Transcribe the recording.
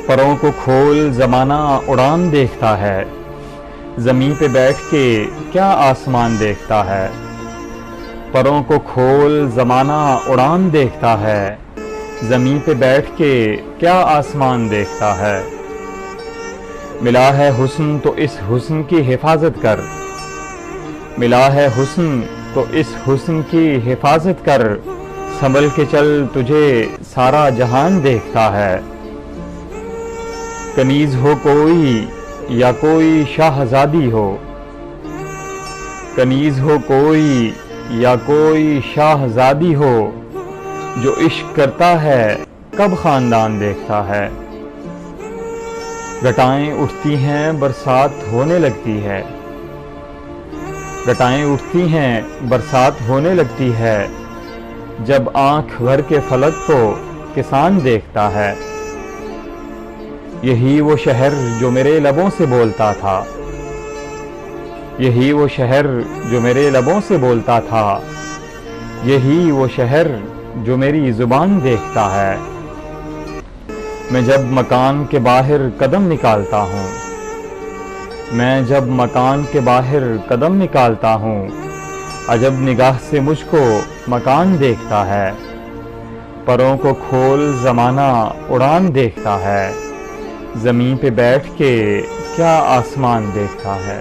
پروں کو کھول زمانہ اڑان دیکھتا ہے، زمین پہ بیٹھ کے کیا آسمان دیکھتا ہے۔ پروں کو کھول زمانہ اڑان دیکھتا ہے، زمین پہ بیٹھ کے کیا آسمان دیکھتا ہے۔ ملا ہے حسن تو اس حسن کی حفاظت کر، ملا ہے حسن تو اس حسن کی حفاظت کر، سنبھل کے چل تجھے سارا جہان دیکھتا ہے۔ کنیز ہو کوئی یا کوئی شاہزادی ہو، کنیز ہو کوئی یا کوئی شاہزادی ہو، جو عشق کرتا ہے کب خاندان دیکھتا ہے۔ گھٹائیں اٹھتی ہیں برسات ہونے لگتی ہے، گھٹائیں اٹھتی ہیں برسات ہونے لگتی ہے، جب آنکھ بھر کے فلک کو کسان دیکھتا ہے۔ یہی وہ شہر جو میرے لبوں سے بولتا تھا، یہی وہ شہر جو میرے لبوں سے بولتا تھا، یہی وہ شہر جو میری زبان دیکھتا ہے۔ میں جب مکان کے باہر قدم نکالتا ہوں، میں جب مکان کے باہر قدم نکالتا ہوں، عجب نگاہ سے مجھ کو مکان دیکھتا ہے۔ پروں کو کھول زمانہ اڑان دیکھتا ہے، زمین پہ بیٹھ کے کیا آسمان دیکھتا ہے۔